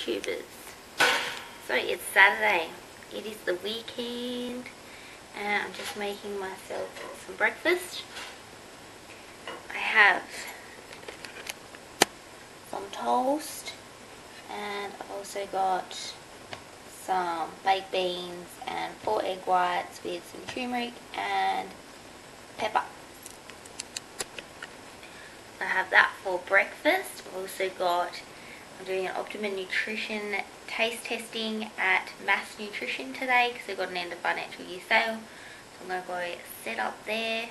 YouTubers. So it's Saturday, it is the weekend, and I'm just making myself some breakfast. I have some toast, and I've also got some baked beans and 4 egg whites with some turmeric and pepper. I have that for breakfast. I've also got, I'm doing an Optimum Nutrition taste testing at Mass Nutrition today because they've got an end of financial year sale. So I'm going to go set up there.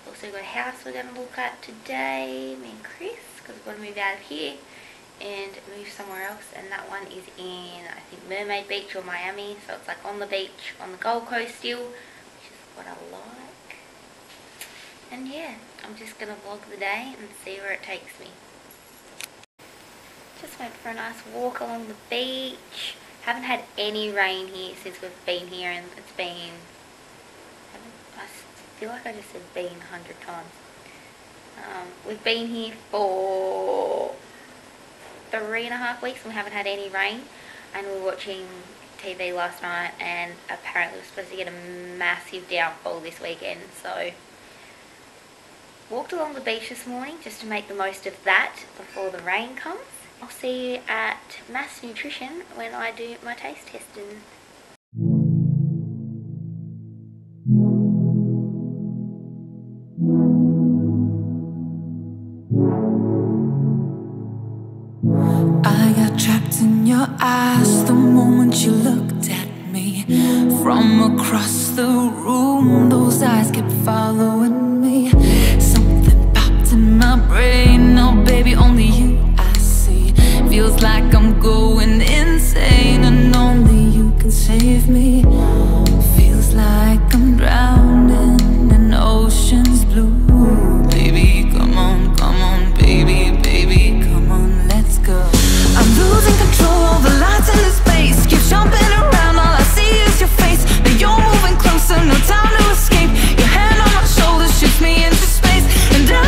Also got a house we're going to look at today, me and Chris, because we're going to move out of here and move somewhere else, and that one is in, I think, Mermaid Beach or Miami, so it's like on the beach on the Gold Coast still, which is what I like. And yeah, I'm just going to vlog the day and see where it takes me. Just went for a nice walk along the beach. Haven't had any rain here since we've been here, and it's been, I feel like I just said been 100 times. We've been here for 3.5 weeks and we haven't had any rain, and we were watching TV last night and apparently we're supposed to get a massive downfall this weekend, so walked along the beach this morning just to make the most of that before the rain comes. I'll see you at Mass Nutrition when I do my taste testing. I got trapped in your eyes the moment you looked at me. From across the room, those eyes kept following me. Something popped in my brain, oh baby, only you I see. Feels like I'm going insane and only you can save me. Feels like I'm drowning in ocean's blue. Baby, come on, baby, baby, come on, let's go. I'm losing control of the lights in this space. Keep jumping around, all I see is your face. Now you're moving closer, no time to escape. Your hand on my shoulder shoots me into space, and I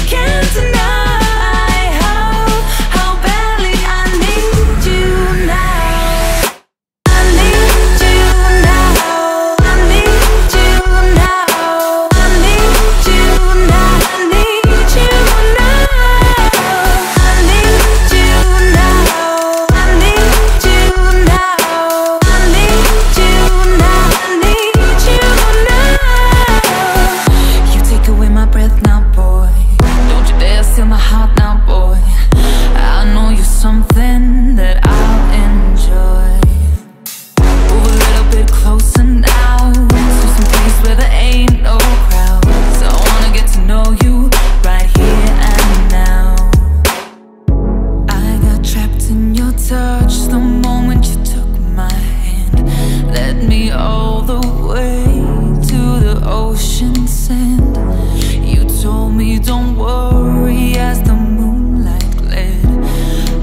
can't deny how badly I need you now. I need you now. I need you now. I need you now. I need you now. I need you now. I need you now. I need you now. I need you now. You take away my breath now, boy. Don't you dare steal my heart now, boy. I know you're something that I'll enjoy. Move a little bit closer now, to some place where there ain't no crowds. I wanna get to know you right here and now. I got trapped in your touch the moment you took my hand. Led me all the way to the ocean sand. You told me don't worry as the moonlight glared.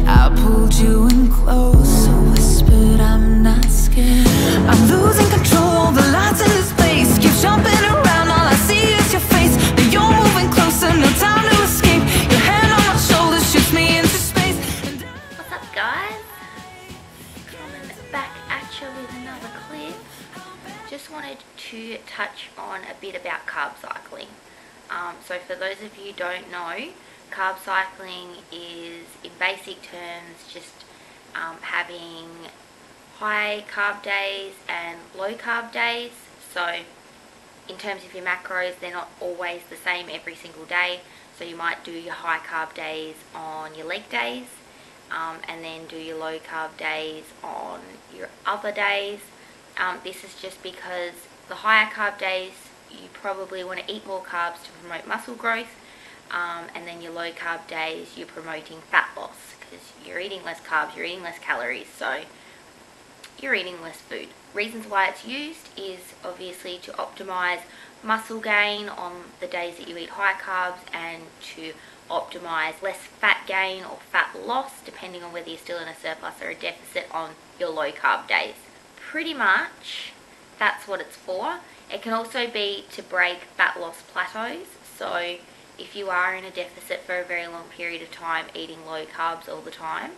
I pulled you in close, so whispered I'm not scared. I'm losing control, the lights in this place. Keep jumping around, all I see is your face. Now you're moving closer, no time to escape. Your hand on my shoulder shoots me into space. What's up, guys? Coming back at you with another clip. Just wanted to touch on a bit about carb cycling. So for those of you who don't know, carb cycling is, in basic terms, just having high carb days and low carb days. So in terms of your macros, they're not always the same every single day. So you might do your high carb days on your leg days, and then do your low carb days on your other days. This is just because the higher carb days, you probably want to eat more carbs to promote muscle growth, and then your low carb days, you're promoting fat loss because you're eating less carbs, you're eating less calories, so you're eating less food. Reasons why it's used is obviously to optimize muscle gain on the days that you eat high carbs, and to optimize less fat gain or fat loss depending on whether you're still in a surplus or a deficit on your low carb days. Pretty much that's what it's for. It can also be to break fat loss plateaus. So if you are in a deficit for a very long period of time, eating low carbs all the time,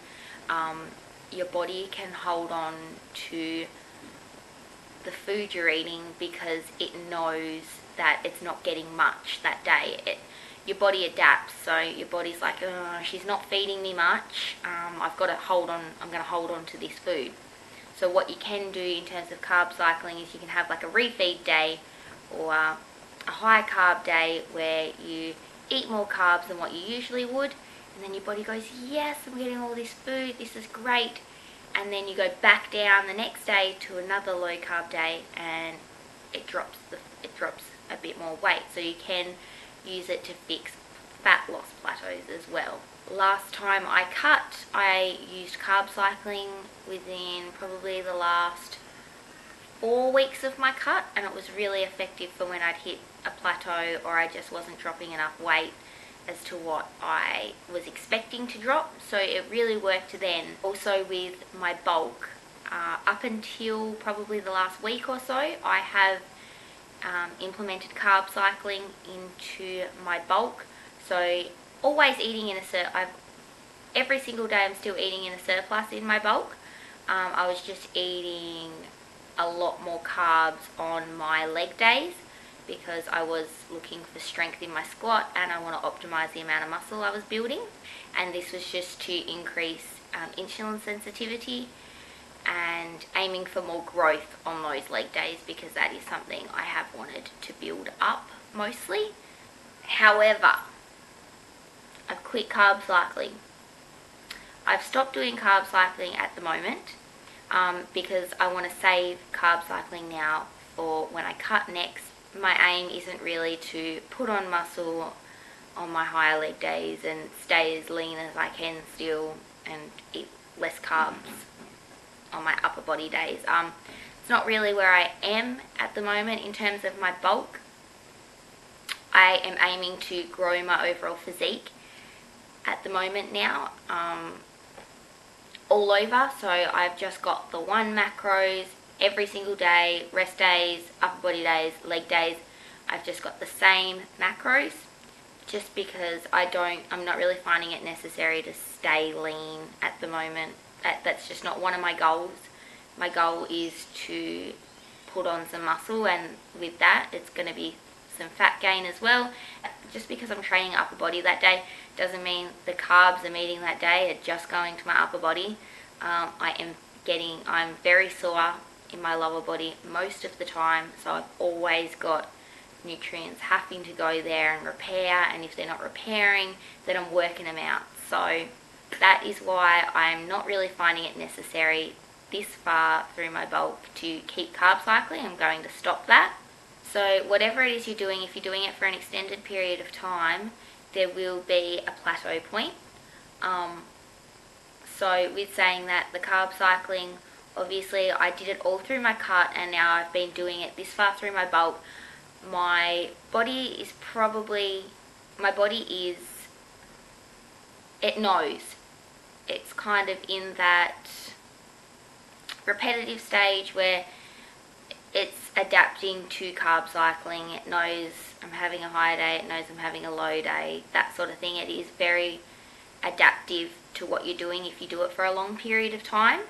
your body can hold on to the food you're eating because it knows that it's not getting much that day. Your body adapts, so your body's like, oh, she's not feeding me much, I've got to hold on, I'm going to hold on to this food. So what you can do in terms of carb cycling is you can have like a refeed day or a high carb day where you eat more carbs than what you usually would, and then your body goes, yes, I'm getting all this food, this is great, and then you go back down the next day to another low carb day and it drops a bit more weight. So you can use it to fix fat loss plateaus as well. Last time I cut, I used carb cycling within probably the last 4 weeks of my cut, and it was really effective for when I'd hit a plateau or I just wasn't dropping enough weight as to what I was expecting to drop. So it really worked then. Also with my bulk, up until probably the last week or so, I have implemented carb cycling into my bulk. So always eating in every single day I'm still eating in a surplus in my bulk. I was just eating a lot more carbs on my leg days because I was looking for strength in my squat and I want to optimize the amount of muscle I was building, and this was just to increase insulin sensitivity and aiming for more growth on those leg days because that is something I have wanted to build up mostly. However, I've quit carb cycling. I've stopped doing carb cycling at the moment because I want to save carb cycling now for when I cut next. My aim isn't really to put on muscle on my higher leg days and stay as lean as I can still and eat less carbs on my upper body days. It's not really where I am at the moment in terms of my bulk. I am aiming to grow my overall physique at the moment now, all over. So I've just got the 1 macros every single day, rest days, upper body days, leg days. I've just got the same macros just because I'm not really finding it necessary to stay lean at the moment. That's just not one of my goals. My goal is to put on some muscle, and with that it's going to be some fat gain as well. Just because I'm training upper body that day doesn't mean the carbs I'm eating that day are just going to my upper body. I'm very sore in my lower body most of the time, so I've always got nutrients having to go there and repair, and if they're not repairing, then I'm working them out. So that is why I'm not really finding it necessary this far through my bulk to keep carb cycling. I'm going to stop that. So whatever it is you're doing, if you're doing it for an extended period of time, there will be a plateau point. So with saying that, the carb cycling, obviously I did it all through my cut, and now I've been doing it this far through my bulk. My body it knows. It's kind of in that repetitive stage where it's adapting to carb cycling. It knows I'm having a high day, it knows I'm having a low day, that sort of thing. It is very adaptive to what you're doing if you do it for a long period of time.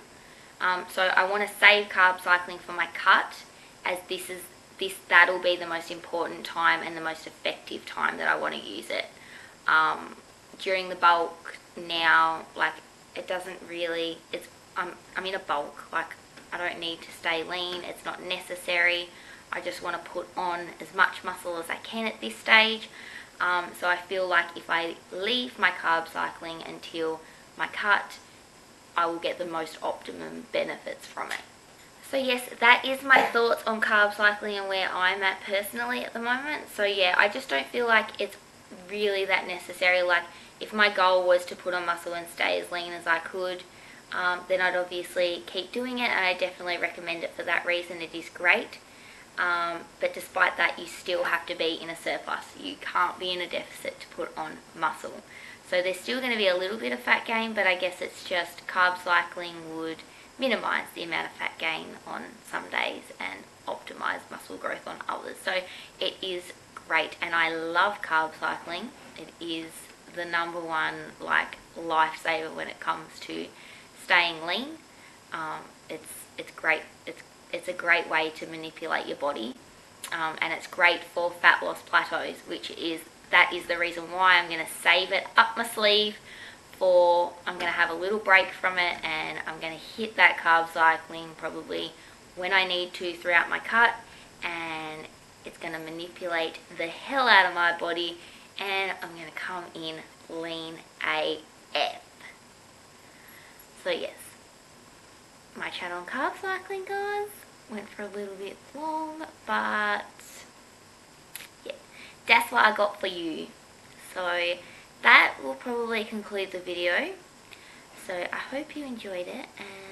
So I want to save carb cycling for my cut, as that'll be the most important time and the most effective time that I want to use it. During the bulk now, like, it doesn't really, I'm in a bulk, like, I don't need to stay lean, it's not necessary. I just want to put on as much muscle as I can at this stage. So I feel like if I leave my carb cycling until my cut, I will get the most optimum benefits from it. So yes, that is my thoughts on carb cycling and where I'm at personally at the moment. So yeah, I just don't feel like it's really that necessary. Like, if my goal was to put on muscle and stay as lean as I could, then I'd obviously keep doing it, and I definitely recommend it for that reason. It is great. But despite that, you still have to be in a surplus. You can't be in a deficit to put on muscle. So there's still going to be a little bit of fat gain, but I guess it's just carb cycling would minimize the amount of fat gain on some days and optimize muscle growth on others. So it is great, and I love carb cycling. It is the #1 like lifesaver when it comes to staying lean. It's great. It's a great way to manipulate your body, and it's great for fat loss plateaus, that is the reason why I'm going to save it up my sleeve. I'm going to have a little break from it, and I'm going to hit that carb cycling probably when I need to throughout my cut, and it's going to manipulate the hell out of my body, and I'm going to come in lean AF. So yes, my chat on carb cycling, guys, went for a little bit long, but yeah, that's what I got for you. So that will probably conclude the video. So I hope you enjoyed it, and